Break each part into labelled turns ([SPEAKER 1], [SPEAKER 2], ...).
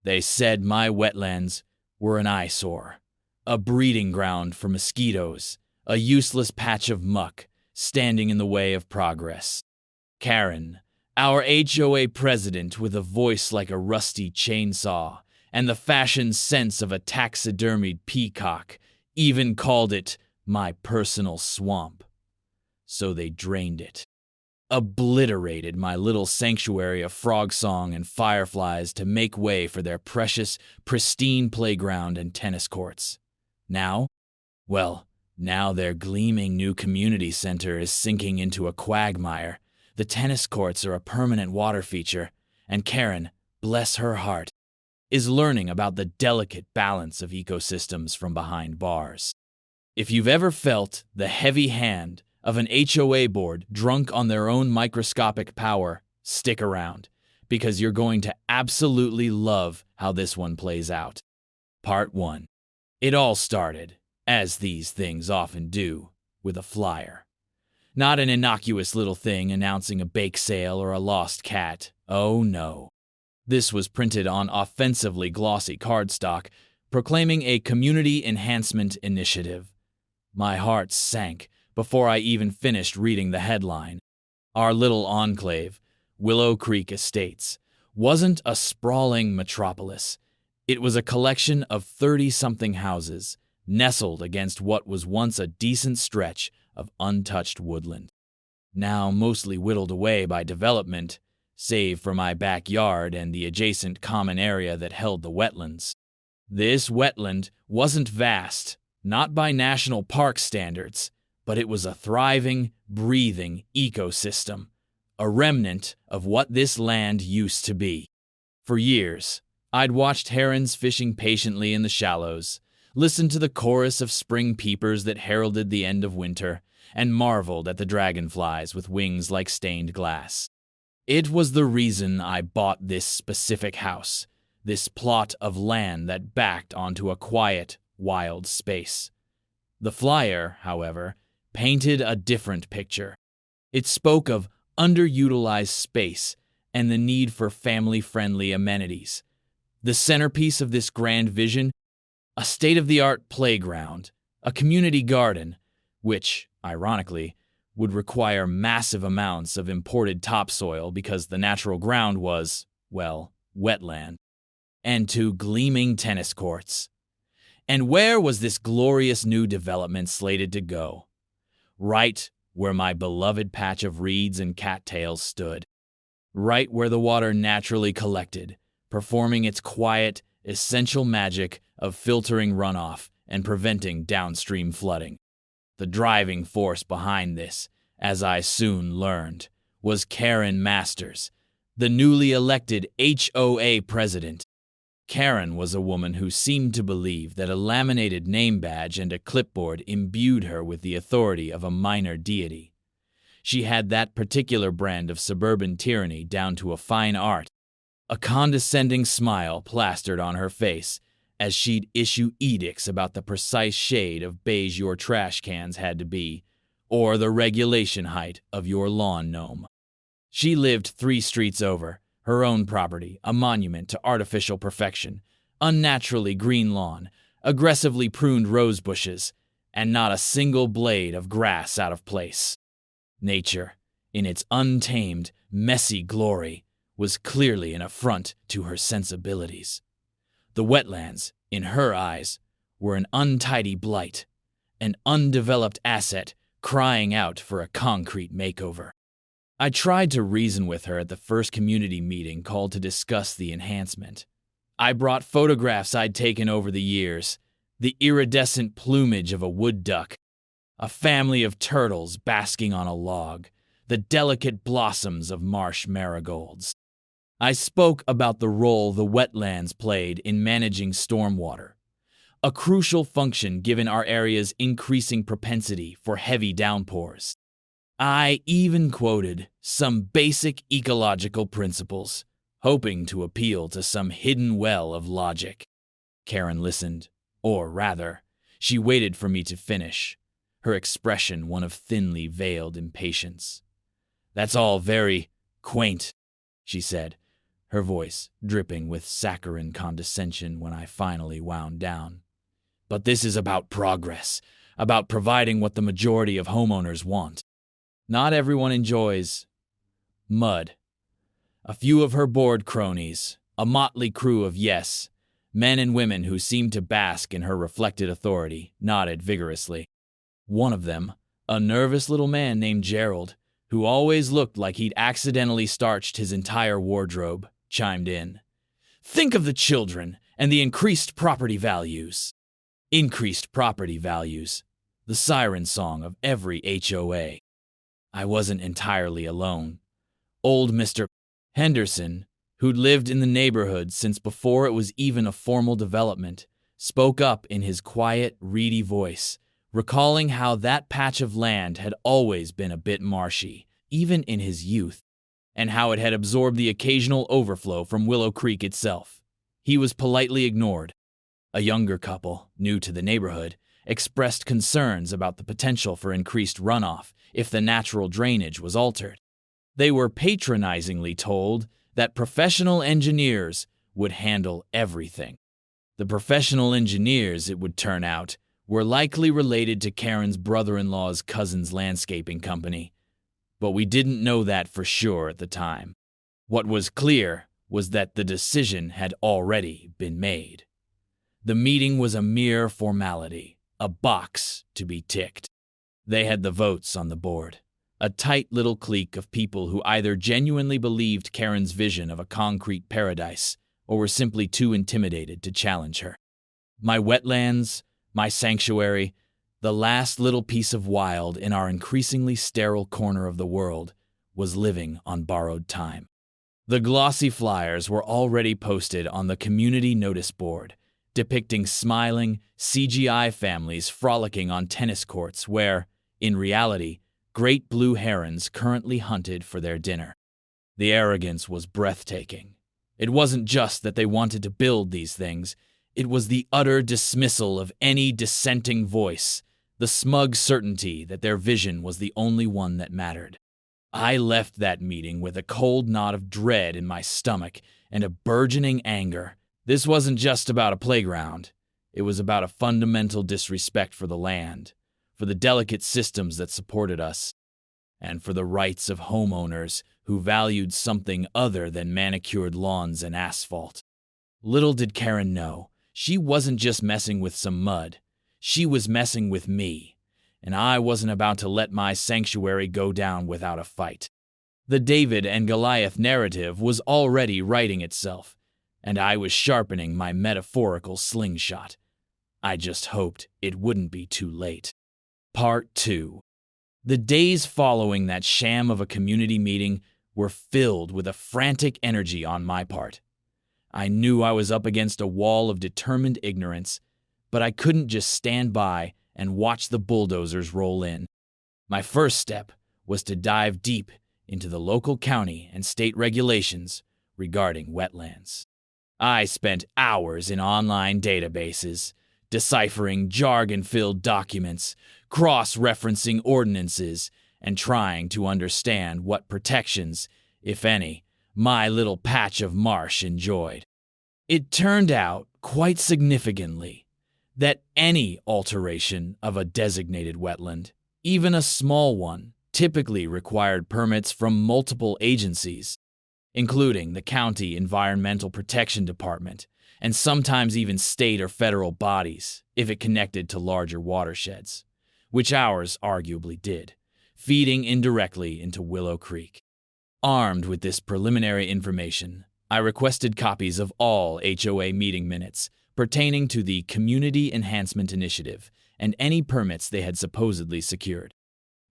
[SPEAKER 1] They said my wetlands were an eyesore, a breeding ground for mosquitoes, a useless patch of muck standing in the way of progress. Karen, our HOA president with a voice like a rusty chainsaw and the fashion sense of a taxidermied peacock, even called it my personal swamp. So they drained it, obliterated my little sanctuary of frog song and fireflies to make way for their precious, pristine playground and tennis courts. Now their gleaming new community center is sinking into a quagmire. The tennis courts are a permanent water feature, and Karen, bless her heart, is learning about the delicate balance of ecosystems from behind bars. If you've ever felt the heavy hand of an HOA board drunk on their own microscopic power, stick around, because you're going to absolutely love how this one plays out. Part 1. It all started, as these things often do, with a flyer. Not an innocuous little thing announcing a bake sale or a lost cat. Oh no. This was printed on offensively glossy cardstock, proclaiming a community enhancement initiative. My heart sank before I even finished reading the headline. Our little enclave, Willow Creek Estates, wasn't a sprawling metropolis. It was a collection of 30-something houses, nestled against what was once a decent stretch of untouched woodland. Now mostly whittled away by development, save for my backyard and the adjacent common area that held the wetlands. This wetland wasn't vast, not by national park standards, but it was a thriving, breathing ecosystem, a remnant of what this land used to be. For years, I'd watched herons fishing patiently in the shallows, listened to the chorus of spring peepers that heralded the end of winter, and marveled at the dragonflies with wings like stained glass. It was the reason I bought this specific house, this plot of land that backed onto a quiet, wild space. The flyer, however, painted a different picture. It spoke of underutilized space and the need for family-friendly amenities. The centerpiece of this grand vision, a state-of-the-art playground, a community garden, which, ironically, would require massive amounts of imported topsoil because the natural ground was, wetland, and 2 gleaming tennis courts. And where was this glorious new development slated to go? Right where my beloved patch of reeds and cattails stood. Right where the water naturally collected, performing its quiet, essential magic of filtering runoff and preventing downstream flooding. The driving force behind this, as I soon learned, was Karen Masters, the newly elected HOA president. Karen was a woman who seemed to believe that a laminated name badge and a clipboard imbued her with the authority of a minor deity. She had that particular brand of suburban tyranny down to a fine art, a condescending smile plastered on her face as she'd issue edicts about the precise shade of beige your trash cans had to be, or the regulation height of your lawn gnome. She lived 3 streets over, her own property, a monument to artificial perfection, unnaturally green lawn, aggressively pruned rose bushes, and not a single blade of grass out of place. Nature, in its untamed, messy glory, was clearly an affront to her sensibilities. The wetlands, in her eyes, were an untidy blight, an undeveloped asset crying out for a concrete makeover. I tried to reason with her at the first community meeting called to discuss the enhancement. I brought photographs I'd taken over the years, the iridescent plumage of a wood duck, a family of turtles basking on a log, the delicate blossoms of marsh marigolds. I spoke about the role the wetlands played in managing stormwater, a crucial function given our area's increasing propensity for heavy downpours. I even quoted some basic ecological principles, hoping to appeal to some hidden well of logic. Karen listened, or rather, she waited for me to finish, her expression one of thinly veiled impatience. "That's all very quaint," she said, her voice dripping with saccharine condescension when I finally wound down. "But this is about progress, about providing what the majority of homeowners want. Not everyone enjoys mud." A few of her board cronies, a motley crew of yes, men and women who seemed to bask in her reflected authority, nodded vigorously. One of them, a nervous little man named Gerald, who always looked like he'd accidentally starched his entire wardrobe, chimed in. "Think of the children and the increased property values." Increased property values, the siren song of every HOA. I wasn't entirely alone. Old Mr. Henderson, who'd lived in the neighborhood since before it was even a formal development, spoke up in his quiet, reedy voice, recalling how that patch of land had always been a bit marshy, even in his youth, and how it had absorbed the occasional overflow from Willow Creek itself. He was politely ignored. A younger couple, new to the neighborhood, expressed concerns about the potential for increased runoff if the natural drainage was altered. They were patronizingly told that professional engineers would handle everything. The professional engineers, it would turn out, were likely related to Karen's brother-in-law's cousin's landscaping company, but we didn't know that for sure at the time. What was clear was that the decision had already been made. The meeting was a mere formality, a box to be ticked. They had the votes on the board, a tight little clique of people who either genuinely believed Karen's vision of a concrete paradise or were simply too intimidated to challenge her. My wetlands, my sanctuary, the last little piece of wild in our increasingly sterile corner of the world, was living on borrowed time. The glossy flyers were already posted on the community notice board, depicting smiling, CGI families frolicking on tennis courts where, in reality, great blue herons currently hunted for their dinner. The arrogance was breathtaking. It wasn't just that they wanted to build these things, it was the utter dismissal of any dissenting voice, the smug certainty that their vision was the only one that mattered. I left that meeting with a cold knot of dread in my stomach and a burgeoning anger. This wasn't just about a playground. It was about a fundamental disrespect for the land, for the delicate systems that supported us, and for the rights of homeowners who valued something other than manicured lawns and asphalt. Little did Karen know, she wasn't just messing with some mud. She was messing with me, and I wasn't about to let my sanctuary go down without a fight. The David and Goliath narrative was already writing itself, and I was sharpening my metaphorical slingshot. I just hoped it wouldn't be too late. Part 2. The days following that sham of a community meeting were filled with a frantic energy on my part. I knew I was up against a wall of determined ignorance, but I couldn't just stand by and watch the bulldozers roll in. My first step was to dive deep into the local county and state regulations regarding wetlands. I spent hours in online databases, deciphering jargon-filled documents, cross-referencing ordinances, and trying to understand what protections, if any, my little patch of marsh enjoyed. It turned out, quite significantly, that any alteration of a designated wetland, even a small one, typically required permits from multiple agencies, including the County Environmental Protection Department, and sometimes even state or federal bodies, if it connected to larger watersheds, which ours arguably did, feeding indirectly into Willow Creek. Armed with this preliminary information, I requested copies of all HOA meeting minutes pertaining to the Community Enhancement Initiative and any permits they had supposedly secured.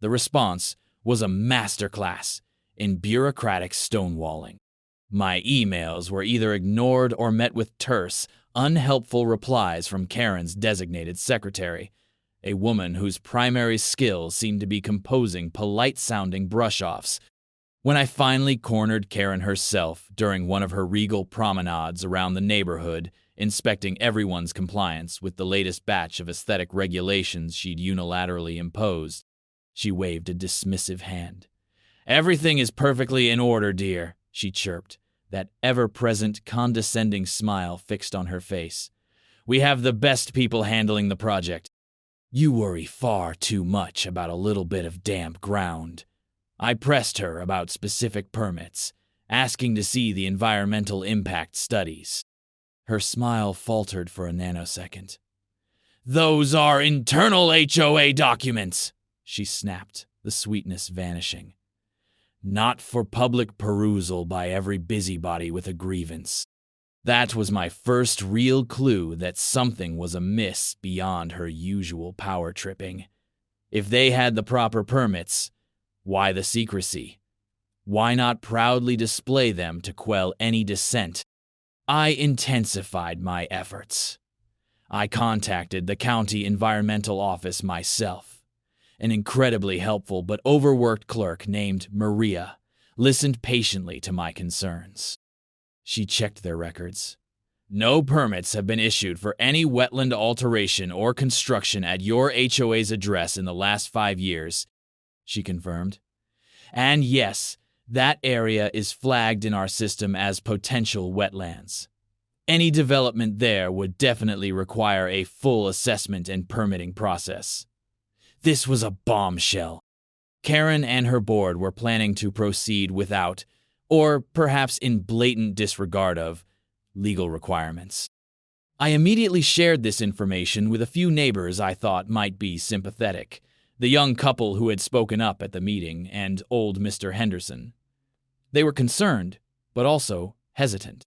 [SPEAKER 1] The response was a masterclass in bureaucratic stonewalling. My emails were either ignored or met with terse, unhelpful replies from Karen's designated secretary, a woman whose primary skill seemed to be composing polite-sounding brush-offs. When I finally cornered Karen herself during one of her regal promenades around the neighborhood, inspecting everyone's compliance with the latest batch of aesthetic regulations she'd unilaterally imposed, she waved a dismissive hand. "Everything is perfectly in order, dear," she chirped, that ever-present condescending smile fixed on her face. "We have the best people handling the project. You worry far too much about a little bit of damp ground." I pressed her about specific permits, asking to see the environmental impact studies. Her smile faltered for a nanosecond. "Those are internal HOA documents," she snapped, the sweetness vanishing. "Not for public perusal by every busybody with a grievance." That was my first real clue that something was amiss beyond her usual power tripping. If they had the proper permits, why the secrecy? Why not proudly display them to quell any dissent? I intensified my efforts. I contacted the county environmental office myself. An incredibly helpful but overworked clerk named Maria listened patiently to my concerns. She checked their records. "No permits have been issued for any wetland alteration or construction at your HOA's address in the last 5 years, she confirmed. "And yes, that area is flagged in our system as potential wetlands. Any development there would definitely require a full assessment and permitting process." This was a bombshell. Karen and her board were planning to proceed without, or perhaps in blatant disregard of, legal requirements. I immediately shared this information with a few neighbors I thought might be sympathetic, the young couple who had spoken up at the meeting and old Mr. Henderson. They were concerned, but also hesitant.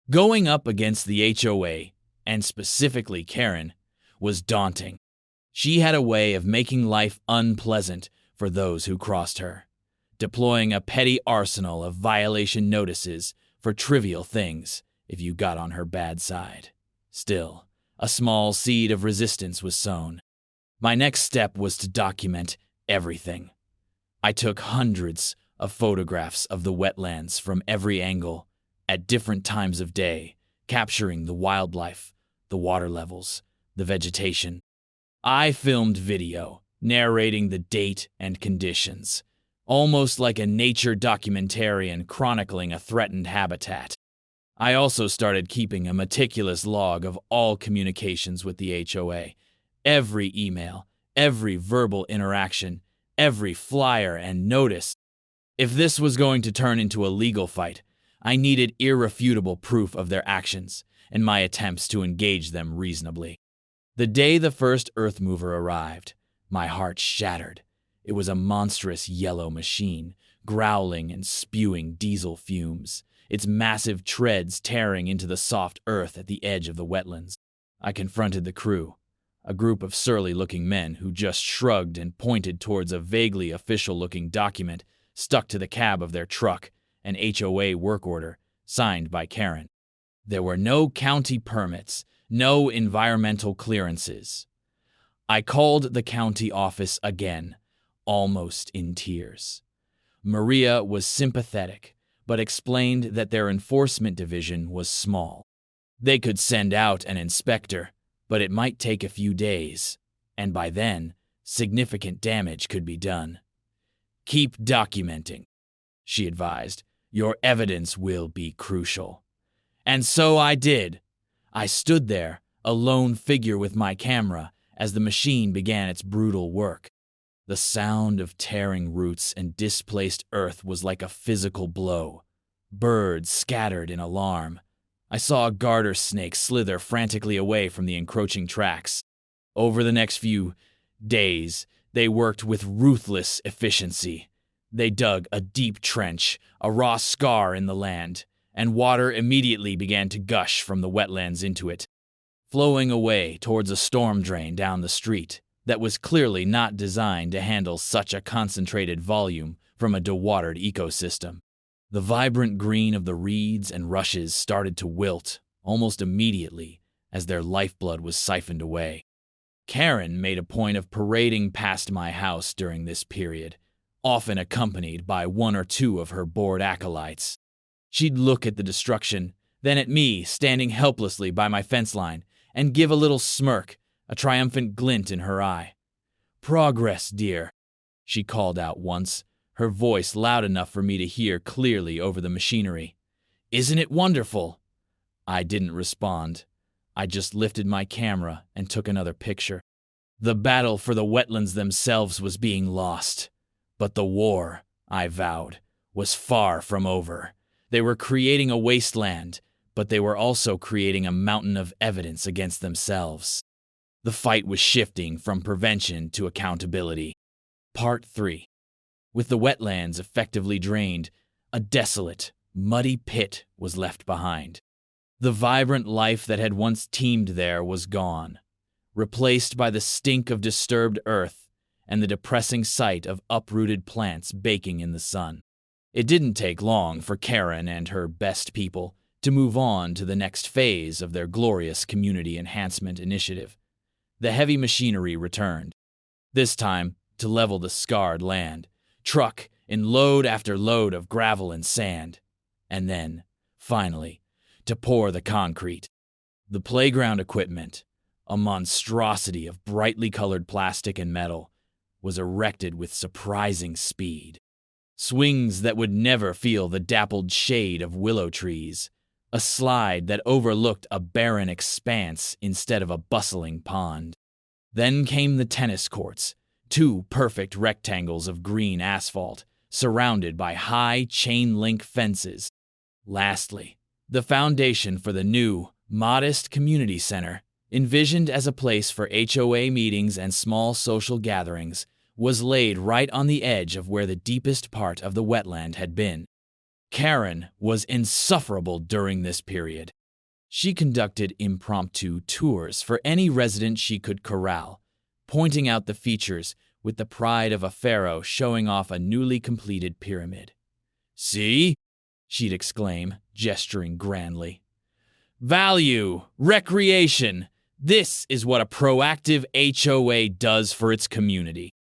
[SPEAKER 1] Going up against the HOA, and specifically Karen, was daunting. She had a way of making life unpleasant for those who crossed her, deploying a petty arsenal of violation notices for trivial things if you got on her bad side. Still, a small seed of resistance was sown. My next step was to document everything. I took hundreds of photographs of the wetlands from every angle, at different times of day, capturing the wildlife, the water levels, the vegetation. I filmed video, narrating the date and conditions, almost like a nature documentarian chronicling a threatened habitat. I also started keeping a meticulous log of all communications with the HOA, every email, every verbal interaction, every flyer and notice. If this was going to turn into a legal fight, I needed irrefutable proof of their actions and my attempts to engage them reasonably. The day the first earth mover arrived, my heart shattered. It was a monstrous yellow machine, growling and spewing diesel fumes, its massive treads tearing into the soft earth at the edge of the wetlands. I confronted the crew, a group of surly-looking men who just shrugged and pointed towards a vaguely official-looking document stuck to the cab of their truck, an HOA work order, signed by Karen. There were no county permits, no environmental clearances. I called the county office again, almost in tears. Maria was sympathetic, but explained that their enforcement division was small. They could send out an inspector, but it might take a few days, and by then, significant damage could be done. "Keep documenting," she advised. "Your evidence will be crucial." And so I did. I stood there, a lone figure with my camera, as the machine began its brutal work. The sound of tearing roots and displaced earth was like a physical blow. Birds scattered in alarm. I saw a garter snake slither frantically away from the encroaching tracks. Over the next few days, they worked with ruthless efficiency. They dug a deep trench, a raw scar in the land, and water immediately began to gush from the wetlands into it, flowing away towards a storm drain down the street that was clearly not designed to handle such a concentrated volume from a dewatered ecosystem. The vibrant green of the reeds and rushes started to wilt almost immediately as their lifeblood was siphoned away. Karen made a point of parading past my house during this period, often accompanied by one or two of her bored acolytes. She'd look at the destruction, then at me standing helplessly by my fence line, and give a little smirk, a triumphant glint in her eye. "Progress, dear," she called out once, her voice loud enough for me to hear clearly over the machinery. Isn't it wonderful?" I didn't respond. I just lifted my camera and took another picture. The battle for the wetlands themselves was being lost. But the war, I vowed, was far from over. They were creating a wasteland, but they were also creating a mountain of evidence against themselves. The fight was shifting from prevention to accountability. Part 3. With the wetlands effectively drained, a desolate, muddy pit was left behind. The vibrant life that had once teemed there was gone, replaced by the stink of disturbed earth and the depressing sight of uprooted plants baking in the sun. It didn't take long for Karen and her best people to move on to the next phase of their glorious community enhancement initiative. The heavy machinery returned, this time to level the scarred land, truck in load after load of gravel and sand, and then, finally, to pour the concrete. The playground equipment, a monstrosity of brightly colored plastic and metal, was erected with surprising speed. Swings that would never feel the dappled shade of willow trees, a slide that overlooked a barren expanse instead of a bustling pond. Then came the tennis courts, two perfect rectangles of green asphalt, surrounded by high chain-link fences. Lastly, the foundation for the new, modest community center, envisioned as a place for HOA meetings and small social gatherings, was laid right on the edge of where the deepest part of the wetland had been. Karen was insufferable during this period. She conducted impromptu tours for any resident she could corral, pointing out the features with the pride of a pharaoh showing off a newly completed pyramid. "See?" she'd exclaim, gesturing grandly. "Value, recreation, this is what a proactive HOA does for its community."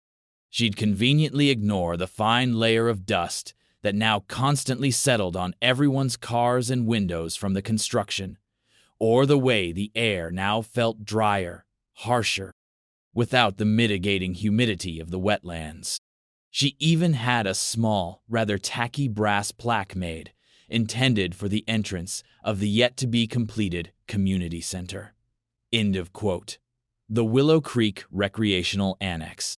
[SPEAKER 1] She'd conveniently ignore the fine layer of dust that now constantly settled on everyone's cars and windows from the construction, or the way the air now felt drier, harsher, without the mitigating humidity of the wetlands. She even had a small, rather tacky brass plaque made, intended for the entrance of the yet-to-be-completed community center. End of quote. The Willow Creek Recreational Annex.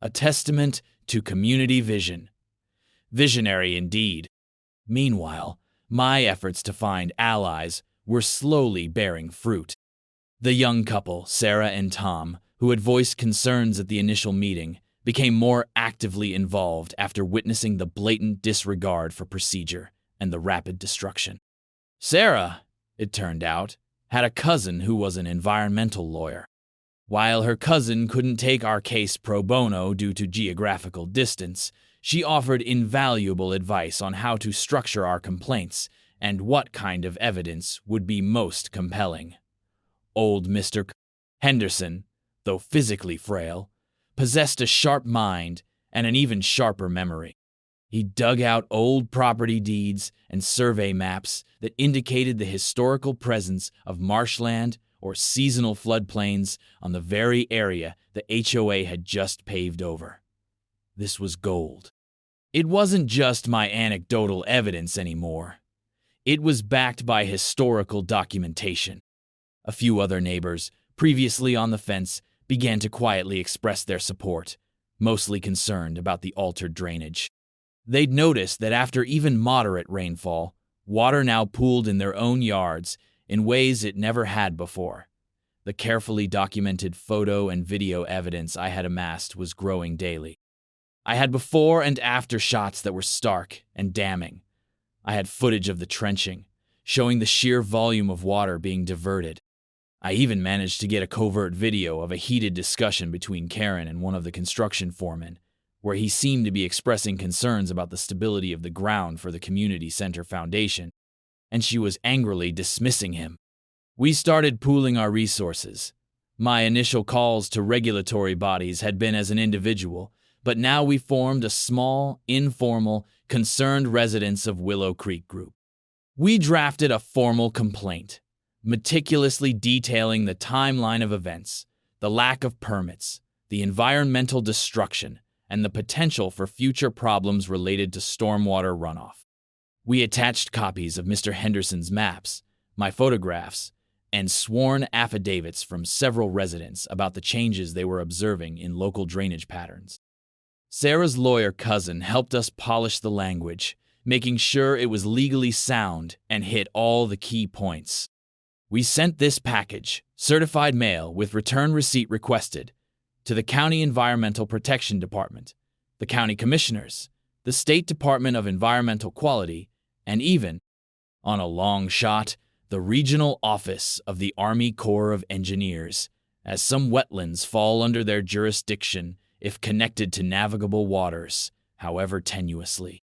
[SPEAKER 1] A testament to community vision. Visionary indeed. Meanwhile, my efforts to find allies were slowly bearing fruit. The young couple, Sarah and Tom, who had voiced concerns at the initial meeting, became more actively involved after witnessing the blatant disregard for procedure and the rapid destruction. Sarah, it turned out, had a cousin who was an environmental lawyer. While her cousin couldn't take our case pro bono due to geographical distance, she offered invaluable advice on how to structure our complaints and what kind of evidence would be most compelling. Old Mr. Henderson, though physically frail, possessed a sharp mind and an even sharper memory. He dug out old property deeds and survey maps that indicated the historical presence of marshland or seasonal floodplains on the very area the HOA had just paved over. This was gold. It wasn't just my anecdotal evidence anymore. It was backed by historical documentation. A few other neighbors, previously on the fence, began to quietly express their support, mostly concerned about the altered drainage. They'd noticed that after even moderate rainfall, water now pooled in their own yards in ways it never had before. The carefully documented photo and video evidence I had amassed was growing daily. I had before and after shots that were stark and damning. I had footage of the trenching, showing the sheer volume of water being diverted. I even managed to get a covert video of a heated discussion between Karen and one of the construction foremen, where he seemed to be expressing concerns about the stability of the ground for the community center foundation, and she was angrily dismissing him. We started pooling our resources. My initial calls to regulatory bodies had been as an individual, but now we formed a small, informal, concerned residents of Willow Creek group. We drafted a formal complaint, meticulously detailing the timeline of events, the lack of permits, the environmental destruction, and the potential for future problems related to stormwater runoff. We attached copies of Mr. Henderson's maps, my photographs, and sworn affidavits from several residents about the changes they were observing in local drainage patterns. Sarah's lawyer cousin helped us polish the language, making sure it was legally sound and hit all the key points. We sent this package, certified mail with return receipt requested, to the County Environmental Protection Department, the county commissioners, the State Department of Environmental Quality, and even, on a long shot, the regional office of the Army Corps of Engineers, as some wetlands fall under their jurisdiction if connected to navigable waters, however tenuously.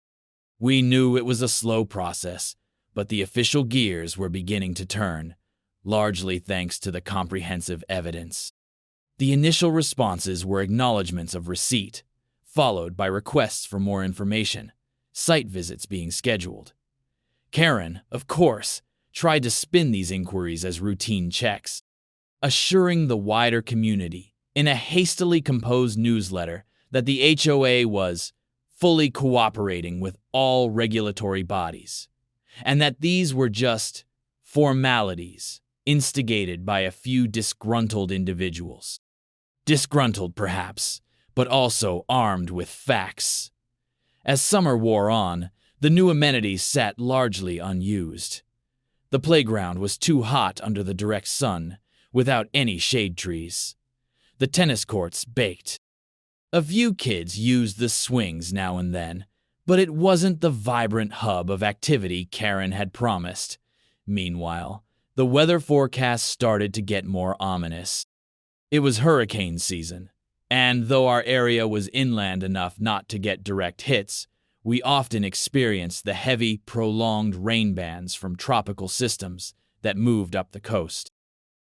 [SPEAKER 1] We knew it was a slow process, but the official gears were beginning to turn, largely thanks to the comprehensive evidence. The initial responses were acknowledgments of receipt, followed by requests for more information, site visits being scheduled. Karen, of course, tried to spin these inquiries as routine checks, assuring the wider community in a hastily composed newsletter that the HOA was fully cooperating with all regulatory bodies, and that these were just formalities instigated by a few disgruntled individuals. Disgruntled, perhaps, but also armed with facts. As summer wore on, the new amenities sat largely unused. The playground was too hot under the direct sun, without any shade trees. The tennis courts baked. A few kids used the swings now and then, but it wasn't the vibrant hub of activity Karen had promised. Meanwhile, the weather forecast started to get more ominous. It was hurricane season, and though our area was inland enough not to get direct hits, we often experienced the heavy, prolonged rain bands from tropical systems that moved up the coast.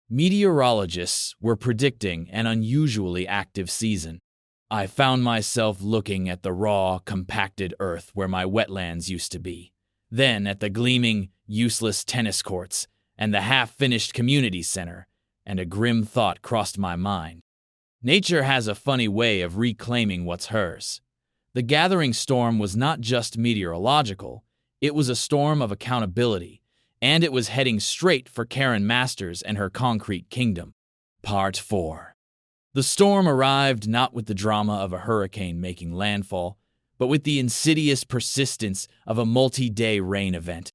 [SPEAKER 1] Meteorologists were predicting an unusually active season. I found myself looking at the raw, compacted earth where my wetlands used to be, then at the gleaming, useless tennis courts and the half-finished community center, and a grim thought crossed my mind. Nature has a funny way of reclaiming what's hers. The gathering storm was not just meteorological, it was a storm of accountability, and it was heading straight for Karen Masters and her concrete kingdom. Part 4. The storm arrived not with the drama of a hurricane making landfall, but with the insidious persistence of a multi-day rain event.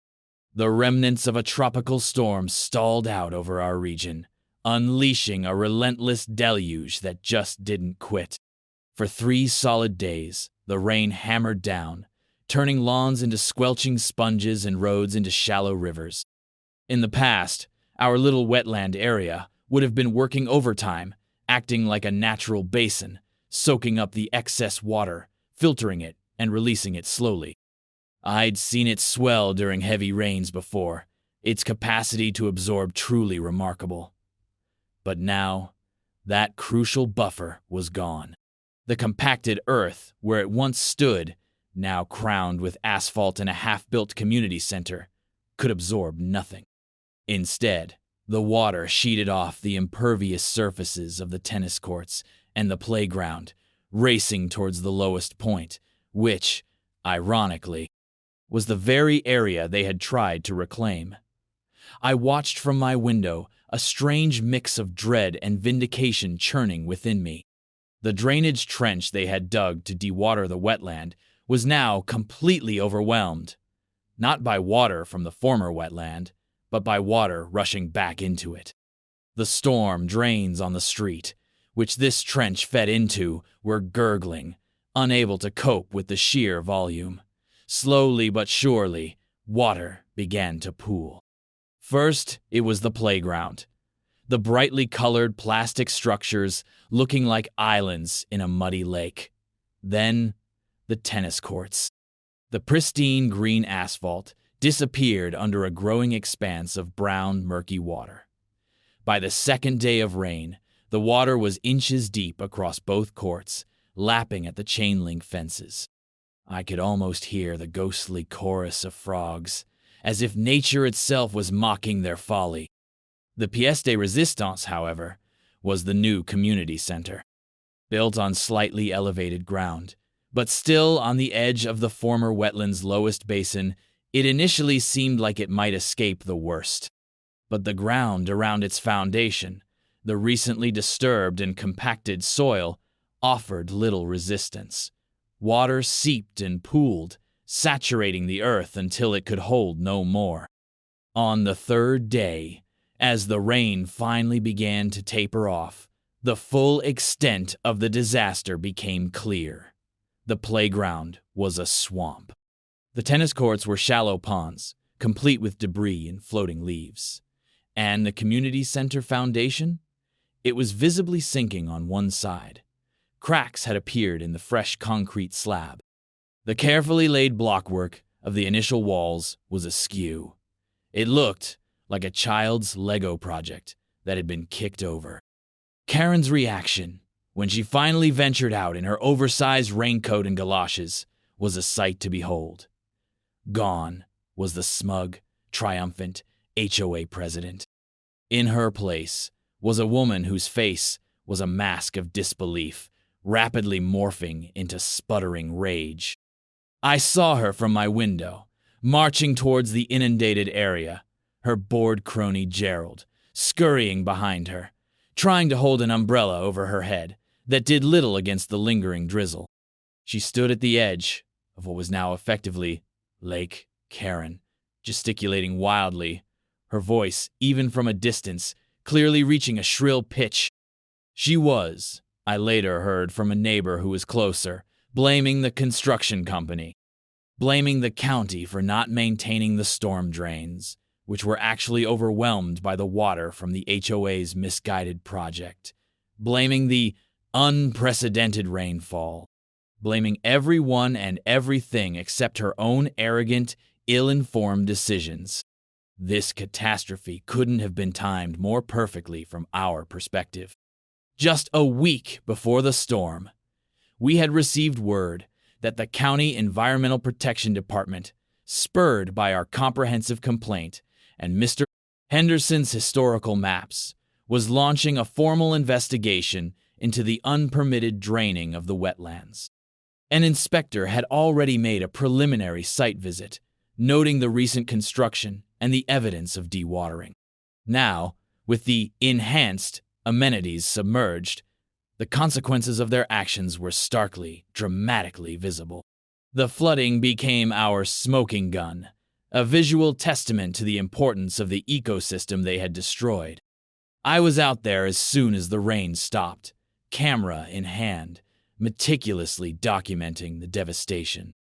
[SPEAKER 1] The remnants of a tropical storm stalled out over our region, unleashing a relentless deluge that just didn't quit. For 3 solid days, the rain hammered down, turning lawns into squelching sponges and roads into shallow rivers. In the past, our little wetland area would have been working overtime, acting like a natural basin, soaking up the excess water, filtering it, and releasing it slowly. I'd seen it swell during heavy rains before, its capacity to absorb truly remarkable. But now, that crucial buffer was gone. The compacted earth where it once stood, now crowned with asphalt and a half-built community center, could absorb nothing. Instead, the water sheeted off the impervious surfaces of the tennis courts and the playground, racing towards the lowest point, which, ironically, was the very area they had tried to reclaim. I watched from my window, a strange mix of dread and vindication churning within me. The drainage trench they had dug to dewater the wetland was now completely overwhelmed, not by water from the former wetland, but by water rushing back into it. The storm drains on the street, which this trench fed into, were gurgling, unable to cope with the sheer volume. Slowly but surely, water began to pool. First, it was the playground. The brightly colored plastic structures looking like islands in a muddy lake. Then, the tennis courts. The pristine green asphalt disappeared under a growing expanse of brown, murky water. By the second day of rain, the water was inches deep across both courts, lapping at the chain-link fences. I could almost hear the ghostly chorus of frogs, as if nature itself was mocking their folly. The pièce de résistance, however, was the new community center. Built on slightly elevated ground, but still on the edge of the former wetland's lowest basin, It initially seemed like it might escape the worst, but the ground around its foundation, the recently disturbed and compacted soil, offered little resistance. Water seeped and pooled, saturating the earth until it could hold no more. On the third day, as the rain finally began to taper off, the full extent of the disaster became clear. The playground was a swamp. The tennis courts were shallow ponds, complete with debris and floating leaves. And the community center foundation? It was visibly sinking on one side. Cracks had appeared in the fresh concrete slab. The carefully laid blockwork of the initial walls was askew. It looked like a child's Lego project that had been kicked over. Karen's reaction, when she finally ventured out in her oversized raincoat and galoshes, was a sight to behold. Gone was the smug, triumphant HOA president. In her place was a woman whose face was a mask of disbelief, rapidly morphing into sputtering rage. I saw her from my window, marching towards the inundated area, her bored crony Gerald scurrying behind her, trying to hold an umbrella over her head that did little against the lingering drizzle. She stood at the edge of what was now effectively Lake Karen, gesticulating wildly, her voice, even from a distance, clearly reaching a shrill pitch. She was, I later heard from a neighbor who was closer, blaming the construction company, blaming the county for not maintaining the storm drains, which were actually overwhelmed by the water from the HOA's misguided project, blaming the unprecedented rainfall, blaming everyone and everything except her own arrogant, ill-informed decisions. This catastrophe couldn't have been timed more perfectly from our perspective. Just a week before the storm, we had received word that the County Environmental Protection Department, spurred by our comprehensive complaint and Mr. Henderson's historical maps, was launching a formal investigation into the unpermitted draining of the wetlands. An inspector had already made a preliminary site visit, noting the recent construction and the evidence of dewatering. Now, with the enhanced amenities submerged, the consequences of their actions were starkly, dramatically visible. The flooding became our smoking gun, a visual testament to the importance of the ecosystem they had destroyed. I was out there as soon as the rain stopped, camera in hand, meticulously documenting the devastation.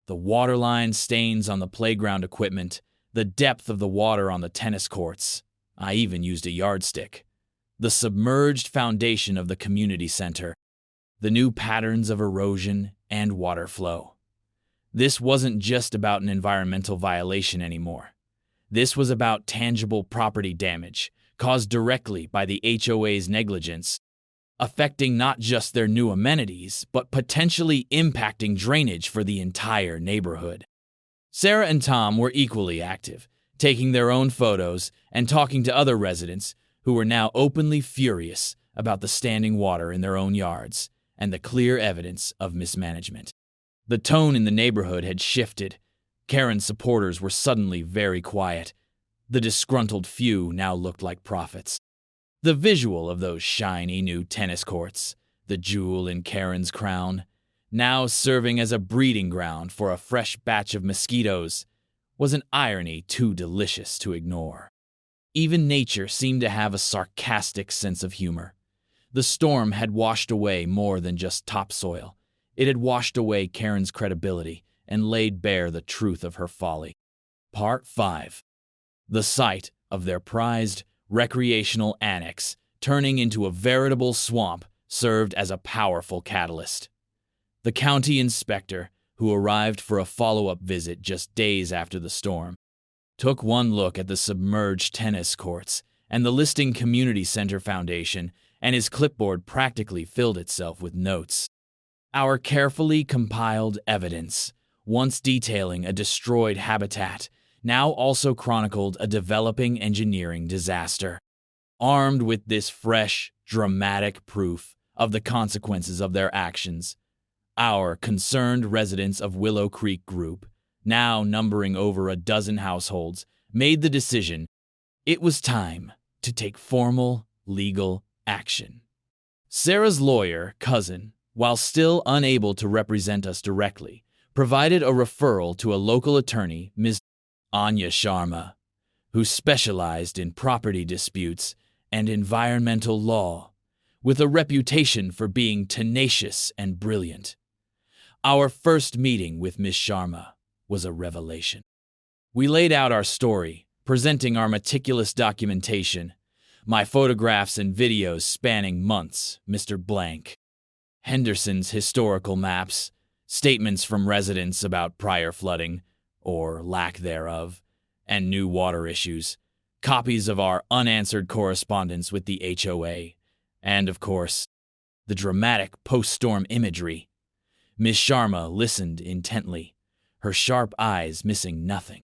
[SPEAKER 1] The waterline stains on the playground equipment, the depth of the water on the tennis courts. I even used a yardstick. The submerged foundation of the community center, the new patterns of erosion and water flow. This wasn't just about an environmental violation anymore. This was about tangible property damage caused directly by the HOA's negligence, affecting not just their new amenities, but potentially impacting drainage for the entire neighborhood. Sarah and Tom were equally active, taking their own photos and talking to other residents who were now openly furious about the standing water in their own yards and the clear evidence of mismanagement. The tone in the neighborhood had shifted. Karen's supporters were suddenly very quiet. The disgruntled few now looked like prophets. The visual of those shiny new tennis courts, the jewel in Karen's crown, now serving as a breeding ground for a fresh batch of mosquitoes, was an irony too delicious to ignore. Even nature seemed to have a sarcastic sense of humor. The storm had washed away more than just topsoil. It had washed away Karen's credibility and laid bare the truth of her folly. Part 5. The site of their prized recreational annex turning into a veritable swamp served as a powerful catalyst. The county inspector, who arrived for a follow-up visit just days after the storm, took one look at the submerged tennis courts and the listing community center foundation, and his clipboard practically filled itself with notes. Our carefully compiled evidence, once detailing a destroyed habitat, now also chronicled a developing engineering disaster. Armed with this fresh, dramatic proof of the consequences of their actions, our concerned residents of Willow Creek Group, now numbering over a dozen households, made the decision it was time to take formal legal action. Sarah's lawyer, cousin, while still unable to represent us directly, provided a referral to a local attorney, Ms. Anya Sharma, who specialized in property disputes and environmental law, with a reputation for being tenacious and brilliant. Our first meeting with Ms. Sharma was a revelation. We laid out our story, presenting our meticulous documentation, my photographs and videos spanning months, Mr. Blank, Henderson's historical maps, statements from residents about prior flooding, or lack thereof, and new water issues, copies of our unanswered correspondence with the HOA, and, of course, the dramatic post-storm imagery. Ms. Sharma listened intently, her sharp eyes missing nothing.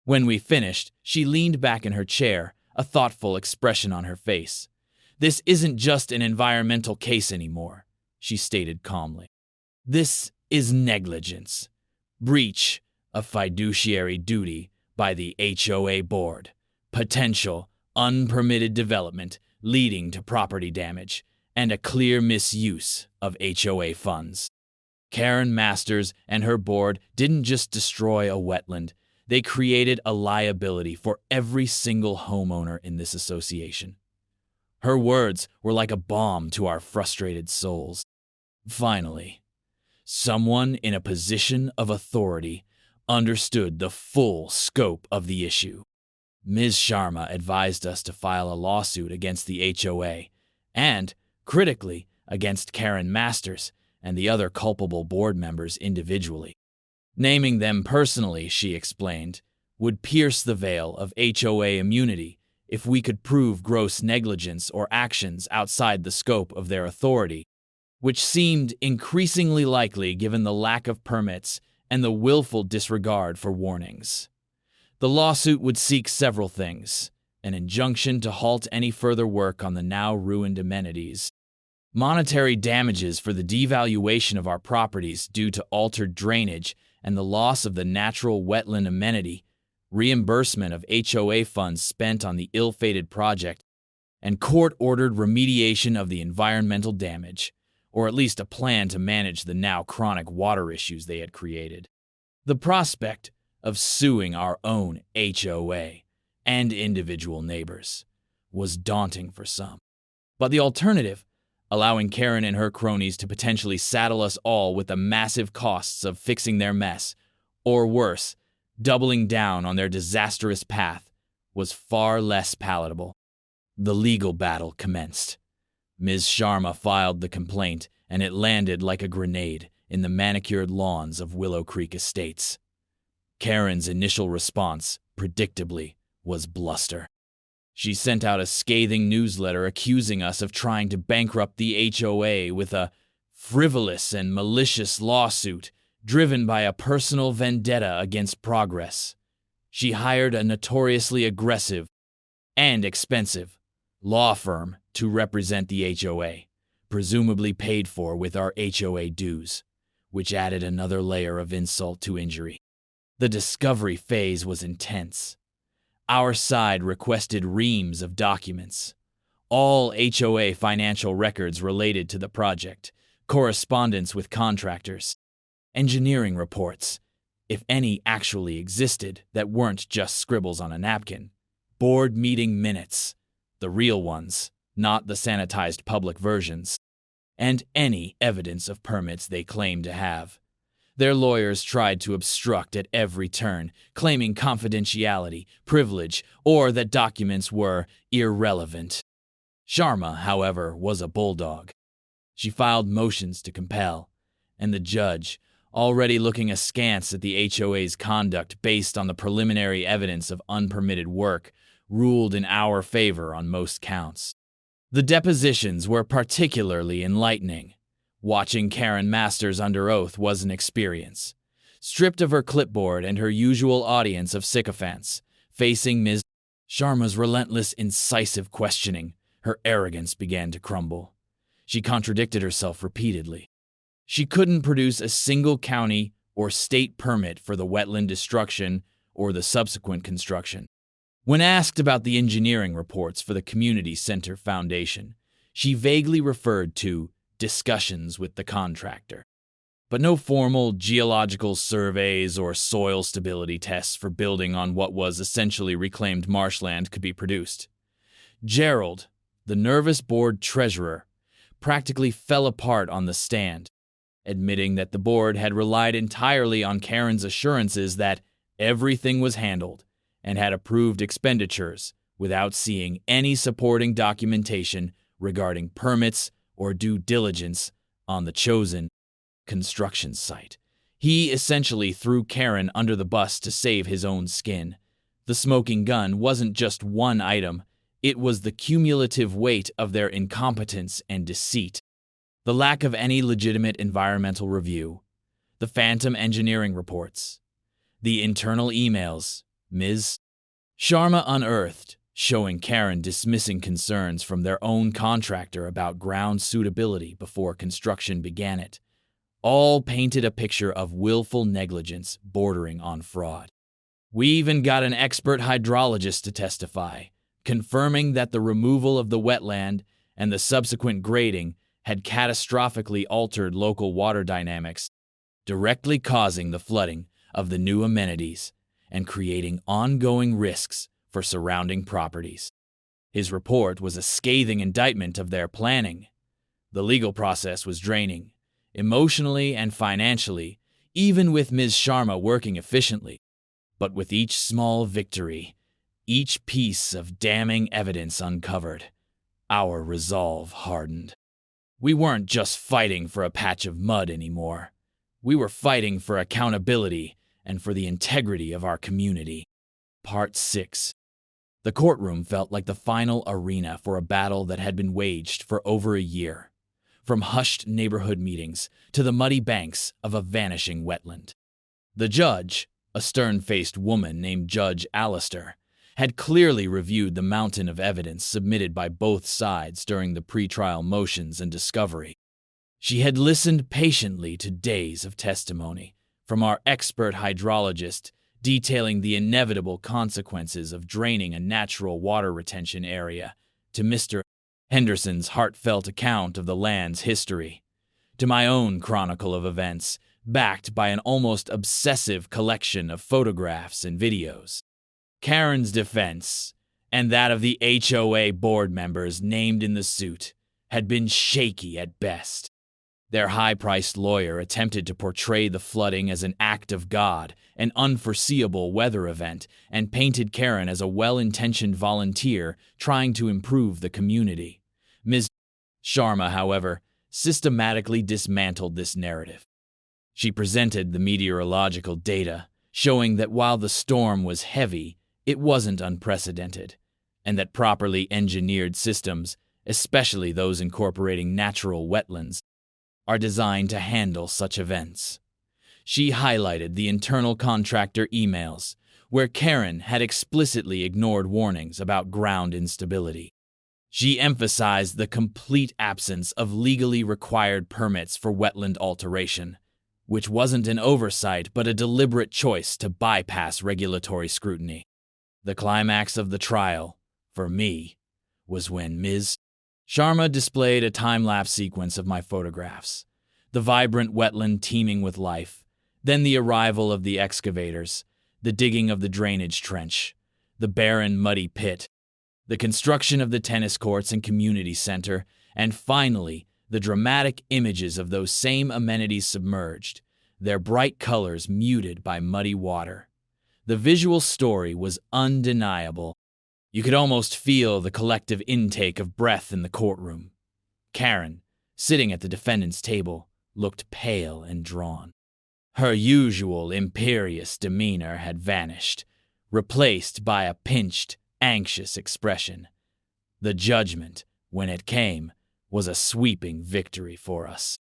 [SPEAKER 1] When we finished, she leaned back in her chair, a thoughtful expression on her face. "This isn't just an environmental case anymore," she stated calmly. "This is negligence, breach of fiduciary duty by the HOA board, potential unpermitted development leading to property damage, and a clear misuse of HOA funds." Karen Masters and her board didn't just destroy a wetland, they created a liability for every single homeowner in this association. Her words were like a balm to our frustrated souls. Finally, someone in a position of authority understood the full scope of the issue. Ms. Sharma advised us to file a lawsuit against the HOA and, critically, against Karen Masters and the other culpable board members individually. Naming them personally, she explained, would pierce the veil of HOA immunity if we could prove gross negligence or actions outside the scope of their authority, which seemed increasingly likely given the lack of permits and the willful disregard for warnings. The lawsuit would seek several things: an injunction to halt any further work on the now ruined amenities, monetary damages for the devaluation of our properties due to altered drainage and the loss of the natural wetland amenity, reimbursement of HOA funds spent on the ill-fated project, and court-ordered remediation of the environmental damage, or at least a plan to manage the now chronic water issues they had created. The prospect of suing our own HOA and individual neighbors was daunting for some. But the alternative, allowing Karen and her cronies to potentially saddle us all with the massive costs of fixing their mess, or worse, doubling down on their disastrous path, was far less palatable. The legal battle commenced. Ms. Sharma filed the complaint, and it landed like a grenade in the manicured lawns of Willow Creek Estates. Karen's initial response, predictably, was bluster. She sent out a scathing newsletter accusing us of trying to bankrupt the HOA with a frivolous and malicious lawsuit driven by a personal vendetta against progress. She hired a notoriously aggressive and expensive law firm to represent the HOA, presumably paid for with our HOA dues, which added another layer of insult to injury. The discovery phase was intense. Our side requested reams of documents, all HOA financial records related to the project, correspondence with contractors, engineering reports, if any actually existed that weren't just scribbles on a napkin, board meeting minutes, the real ones, not the sanitized public versions, and any evidence of permits they claimed to have. Their lawyers tried to obstruct at every turn, claiming confidentiality, privilege, or that documents were irrelevant. Sharma, however, was a bulldog. She filed motions to compel, and the judge, already looking askance at the HOA's conduct based on the preliminary evidence of unpermitted work, ruled in our favor on most counts. The depositions were particularly enlightening. Watching Karen Masters under oath was an experience. Stripped of her clipboard and her usual audience of sycophants, facing Ms. Sharma's relentless, incisive questioning, her arrogance began to crumble. She contradicted herself repeatedly. She couldn't produce a single county or state permit for the wetland destruction or the subsequent construction. When asked about the engineering reports for the Community Center Foundation, she vaguely referred to discussions with the contractor, but no formal geological surveys or soil stability tests for building on what was essentially reclaimed marshland could be produced. Gerald, the nervous board treasurer, practically fell apart on the stand, admitting that the board had relied entirely on Karen's assurances that everything was handled and had approved expenditures without seeing any supporting documentation regarding permits or due diligence on the chosen construction site. He essentially threw Karen under the bus to save his own skin. The smoking gun wasn't just one item, it was the cumulative weight of their incompetence and deceit. The lack of any legitimate environmental review, the phantom engineering reports, the internal emails Ms. Sharma unearthed, showing Karen dismissing concerns from their own contractor about ground suitability before construction began it, all painted a picture of willful negligence bordering on fraud. We even got an expert hydrologist to testify, confirming that the removal of the wetland and the subsequent grading had catastrophically altered local water dynamics, directly causing the flooding of the new amenities and creating ongoing risks for surrounding properties. His report was a scathing indictment of their planning. The legal process was draining, emotionally and financially, even with Ms. Sharma working efficiently. But with each small victory, each piece of damning evidence uncovered, our resolve hardened. We weren't just fighting for a patch of mud anymore. We were fighting for accountability and for the integrity of our community. Part 6. The courtroom felt like the final arena for a battle that had been waged for over a year, from hushed neighborhood meetings to the muddy banks of a vanishing wetland. The judge, a stern-faced woman named Judge Allister, had clearly reviewed the mountain of evidence submitted by both sides during the pretrial motions and discovery. She had listened patiently to days of testimony from our expert hydrologist detailing the inevitable consequences of draining a natural water retention area, to Mr. Henderson's heartfelt account of the land's history, to my own chronicle of events, backed by an almost obsessive collection of photographs and videos. Karen's defense, and that of the HOA board members named in the suit, had been shaky at best. Their high-priced lawyer attempted to portray the flooding as an act of God, an unforeseeable weather event, and painted Karen as a well-intentioned volunteer trying to improve the community. Ms. Sharma, however, systematically dismantled this narrative. She presented the meteorological data, showing that while the storm was heavy, it wasn't unprecedented, and that properly engineered systems, especially those incorporating natural wetlands, are designed to handle such events. She highlighted the internal contractor emails, where Karen had explicitly ignored warnings about ground instability. She emphasized the complete absence of legally required permits for wetland alteration, which wasn't an oversight but a deliberate choice to bypass regulatory scrutiny. The climax of the trial, for me, was when Ms. Sharma displayed a time-lapse sequence of my photographs, the vibrant wetland teeming with life, then the arrival of the excavators, the digging of the drainage trench, the barren, muddy pit, the construction of the tennis courts and community center, and finally, the dramatic images of those same amenities submerged, their bright colors muted by muddy water. The visual story was undeniable. You could almost feel the collective intake of breath in the courtroom. Karen, sitting at the defendant's table, looked pale and drawn. Her usual imperious demeanor had vanished, replaced by a pinched, anxious expression. The judgment, when it came, was a sweeping victory for us.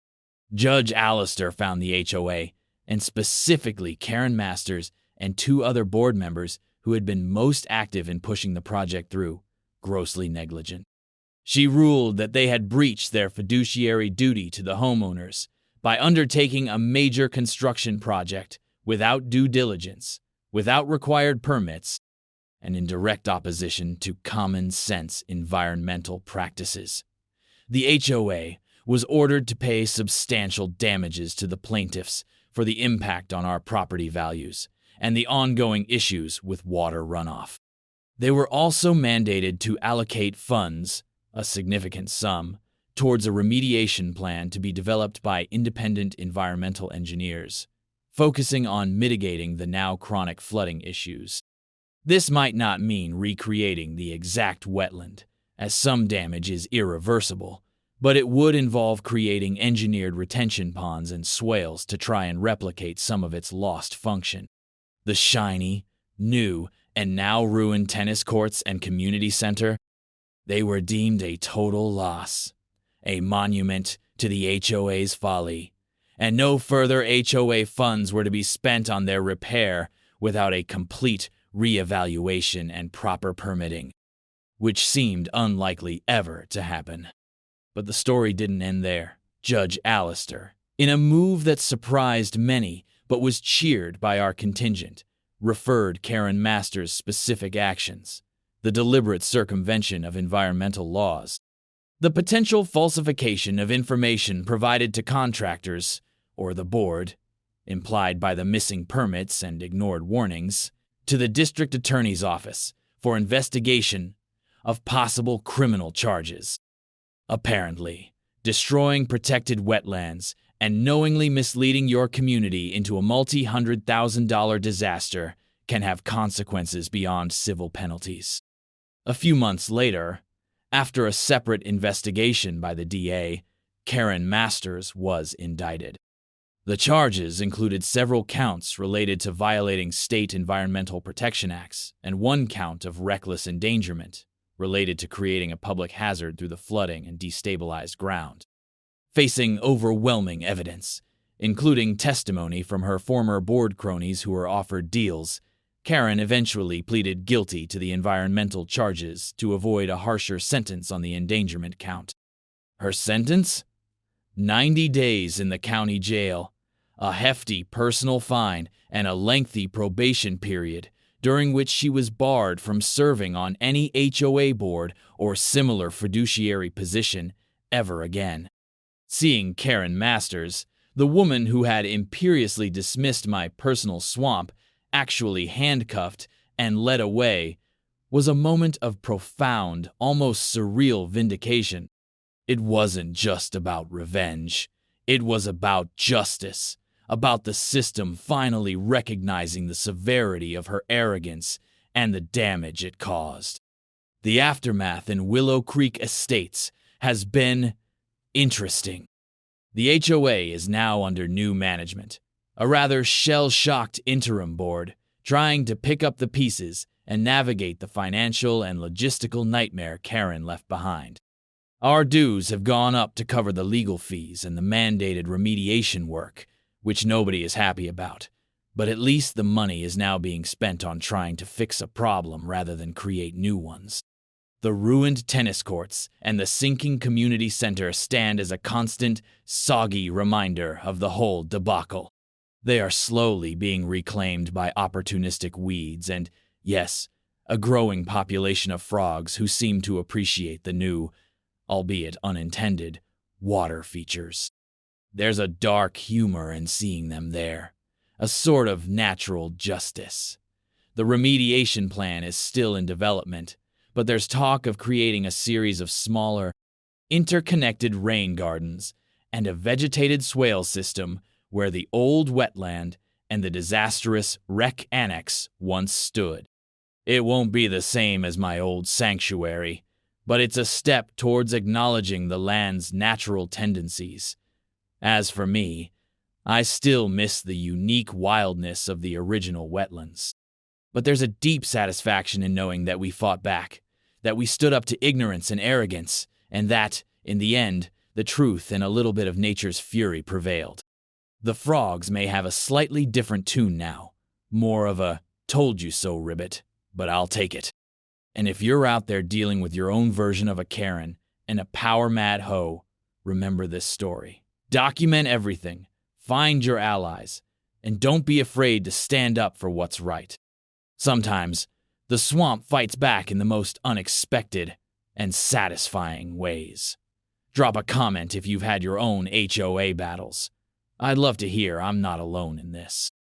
[SPEAKER 1] Judge Allister found the HOA, and specifically Karen Masters and 2 other board members who had been most active in pushing the project through, grossly negligent. She ruled that they had breached their fiduciary duty to the homeowners by undertaking a major construction project without due diligence, without required permits, and in direct opposition to common sense environmental practices. The HOA was ordered to pay substantial damages to the plaintiffs for the impact on our property values and the ongoing issues with water runoff. They were also mandated to allocate funds, a significant sum, towards a remediation plan to be developed by independent environmental engineers, focusing on mitigating the now chronic flooding issues. This might not mean recreating the exact wetland, as some damage is irreversible, but it would involve creating engineered retention ponds and swales to try and replicate some of its lost function. The shiny, new, and now ruined tennis courts and community center, they were deemed a total loss, a monument to the HOA's folly, and no further HOA funds were to be spent on their repair without a complete reevaluation and proper permitting, which seemed unlikely ever to happen. But the story didn't end there. Judge Allister, in a move that surprised many but was cheered by our contingent, referred Karen Masters' specific actions, the deliberate circumvention of environmental laws, the potential falsification of information provided to contractors or the board, implied by the missing permits and ignored warnings, to the district attorney's office for investigation of possible criminal charges. Apparently, destroying protected wetlands and knowingly misleading your community into a multi-$100,000 disaster can have consequences beyond civil penalties. A few months later, after a separate investigation by the DA, Karen Masters was indicted. The charges included several counts related to violating state environmental protection acts and one count of reckless endangerment related to creating a public hazard through the flooding and destabilized ground. Facing overwhelming evidence, including testimony from her former board cronies who were offered deals, Karen eventually pleaded guilty to the environmental charges to avoid a harsher sentence on the endangerment count. Her sentence? 90 days in the county jail, a hefty personal fine, and a lengthy probation period, during which she was barred from serving on any HOA board or similar fiduciary position ever again. Seeing Karen Masters, the woman who had imperiously dismissed my personal swamp, actually handcuffed and led away, was a moment of profound, almost surreal vindication. It wasn't just about revenge. It was about justice, about the system finally recognizing the severity of her arrogance and the damage it caused. The aftermath in Willow Creek Estates has been interesting. The HOA is now under new management, a rather shell-shocked interim board trying to pick up the pieces and navigate the financial and logistical nightmare Karen left behind. Our dues have gone up to cover the legal fees and the mandated remediation work, which nobody is happy about, but at least the money is now being spent on trying to fix a problem rather than create new ones. The ruined tennis courts and the sinking community center stand as a constant, soggy reminder of the whole debacle. They are slowly being reclaimed by opportunistic weeds and, yes, a growing population of frogs who seem to appreciate the new, albeit unintended, water features. There's a dark humor in seeing them there, a sort of natural justice. The remediation plan is still in development, but there's talk of creating a series of smaller, interconnected rain gardens and a vegetated swale system where the old wetland and the disastrous wreck annex once stood. It won't be the same as my old sanctuary, but it's a step towards acknowledging the land's natural tendencies. As for me, I still miss the unique wildness of the original wetlands. But there's a deep satisfaction in knowing that we fought back, that we stood up to ignorance and arrogance, and that, in the end, the truth and a little bit of nature's fury prevailed. The frogs may have a slightly different tune now, more of a told you so ribbit, but I'll take it. And if you're out there dealing with your own version of a Karen and a power-mad hoe, remember this story. Document everything, find your allies, and don't be afraid to stand up for what's right. Sometimes, the swamp fights back in the most unexpected and satisfying ways. Drop a comment if you've had your own HOA battles. I'd love to hear I'm not alone in this.